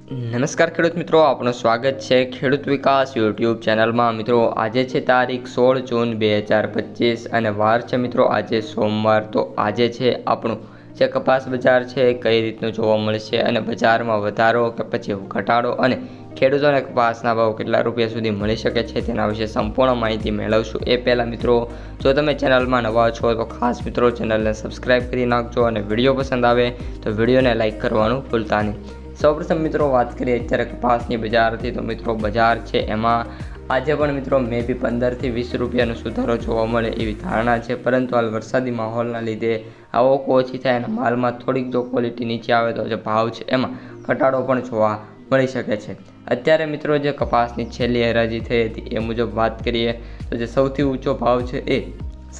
નમસ્કાર ખેડૂત મિત્રો, આપનું સ્વાગત છે ખેડૂત વિકાસ યુટ્યુબ ચેનલમાં। મિત્રો આજે છે તારીખ 16 જૂન 2025 અને વાર છે મિત્રો આજે સોમવાર। તો આજે છે આપણું જે કપાસ બજાર છે કઈ રીતનું જોવા મળશે અને બજારમાં વધારો કે પછી ઘટાડો અને ખેડૂતોને કપાસના ભાવ કેટલા રૂપિયા સુધી મળી શકે છે તેના વિશે સંપૂર્ણ માહિતી મેળવશું। એ પહેલાં મિત્રો, જો તમે ચેનલમાં નવા છો તો ખાસ મિત્રો ચેનલને સબસ્ક્રાઈબ કરી નાખજો અને વિડીયો પસંદ આવે તો વિડીયોને લાઇક કરવાનું ભૂલતા નહીં। સૌપ્રથમ મિત્રો વાત કરીએ અત્યારે કપાસની બજારથી, તો મિત્રો બજાર છે એમાં આજે પણ મિત્રો મે બી 15 થી 20 રૂપિયાનો સુધારો જોવા મળે એવી ધારણા છે, પરંતુ હાલ વરસાદી માહોલના લીધે આવક ઓછી થાય અને માલમાં થોડીક જો ક્વોલિટી નીચે આવે તો જે ભાવ છે એમાં ઘટાડો પણ જોવા મળી શકે છે। અત્યારે મિત્રો જે કપાસની છેલ્લી હરાજી થઈ હતી એ મુજબ વાત કરીએ તો જે સૌથી ઊંચો ભાવ છે એ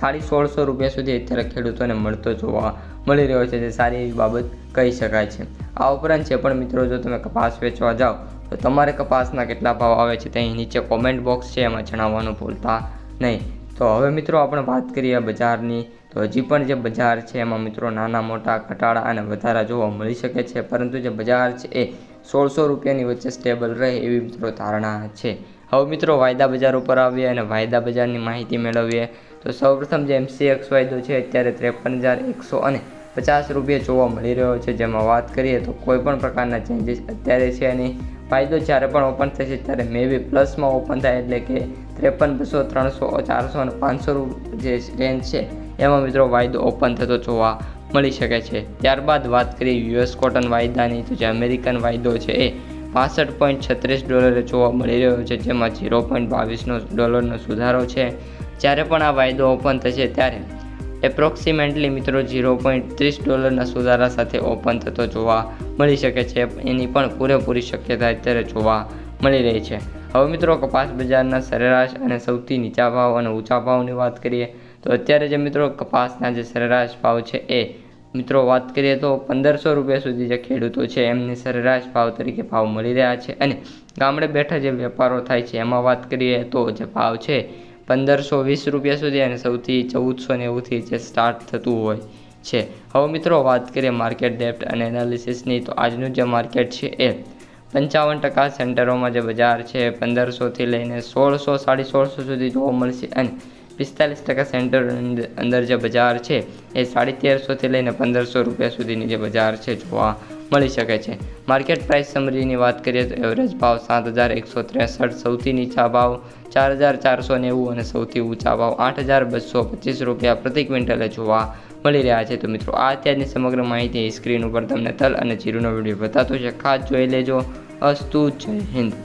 1650 રૂપિયા સુધી અત્યારે ખેડૂતોને મળતો જોવા મળી રહ્યો છે, જે સારી એવી બાબત કહી શકાય છે। આ ઉપરાંત છે પણ મિત્રો, જો તમે કપાસ વેચવા જાઓ તો તમારે કપાસના કેટલા ભાવ આવે છે તે અહીં નીચે કોમેન્ટ બોક્સ છે એમાં જણાવવાનું ભૂલતા નહીં। તો હવે મિત્રો આપણે વાત કરીએ બજારની, તો હજી પણ જે બજાર છે એમાં મિત્રો નાના મોટા ઘટાડા અને વધારા જોવા મળી શકે છે, પરંતુ જે બજાર છે એ 1600 રૂપિયાની વચ્ચે સ્ટેબલ રહે એવી મિત્રો ધારણા છે। હવે મિત્રો વાયદા બજાર ઉપર આવીએ અને વાયદા બજારની માહિતી મેળવીએ તો સૌપ્રથમ જે MCX વાયદો છે અત્યારે 53,150 રૂપિયા જોવા મળી રહ્યો છે, જેમાં વાત કરીએ તો કોઈ પણ પ્રકારના ચેન્જીસ અત્યારે છે નહીં। વાયદો જ્યારે પણ ઓપન થશે ત્યારે મે બી પ્લસમાં ઓપન થાય, એટલે કે 53,200, 300, 400 અને 500 જે રેન્જ છે એમાં મિત્રો વાયદો ઓપન થતો જોવા મળી શકે છે। ત્યારબાદ વાત કરીએ US કોટન વાયદાની, તો જે અમેરિકન વાયદો છે એ $65.36 જોવા મળી રહ્યો છે, જેમાં $0.22 સુધારો છે। જ્યારે પણ આ વાયદો ઓપન થશે ત્યારે એપ્રોક્સિમેટલી મિત્રો $0.30 સુધારા સાથે ઓપન થતો જોવા મળી શકે છે, એની પણ પૂરેપૂરી શક્યતા અત્યારે જોવા મળી રહી છે। હવે મિત્રો કપાસ બજારના સરેરાશ અને સૌથી નીચા ભાવ અને ઊંચા ભાવની વાત કરીએ તો અત્યારે જે મિત્રો કપાસના જે સરેરાશ ભાવ છે એ મિત્રો વાત કરીએ તો 1500 રૂપિયા સુધી જે ખેડૂતો છે એમની સરેરાશ ભાવ તરીકે ભાવ મળી રહ્યા છે, અને ગામડે બેઠા જે વેપારો થાય છે એમાં વાત કરીએ તો જે ભાવ છે 1520 રૂપિયા સુધી અને સૌથી 1490થી જે સ્ટાર્ટ થતું હોય છે। હવે મિત્રો વાત કરીએ માર્કેટ ડેપ્થ અને એનાલિસિસની, તો આજનું જે માર્કેટ છે એ 55% સેન્ટરોમાં જે બજાર છે 1500થી લઈને 1600, 1650 સુધી જોવા મળશે, અને 45% સેન્ટર અંદર જે બજાર છે એ 1350થી લઈને 1500 રૂપિયા સુધીની જે બજાર છે જોવા મળી શકે છે। માર્કેટ પ્રાઇસ સમરીની વાત કરીએ તો એવરેજ ભાવ 7163, સૌથી નીચા ભાવ 4490 અને સૌથી ઊંચા ભાવ 8225 રૂપિયા પ્રતિ ક્વિન્ટલે જોવા મળી રહ્યા છે। તો મિત્રો આ અત્યારની સમગ્ર માહિતી સ્ક્રીન ઉપર તમને તલ અને જીરુનો વિડીયો બતાતો છે, ખાસ જોઈ લેજો। અસ્તુ, જય હિન્દ।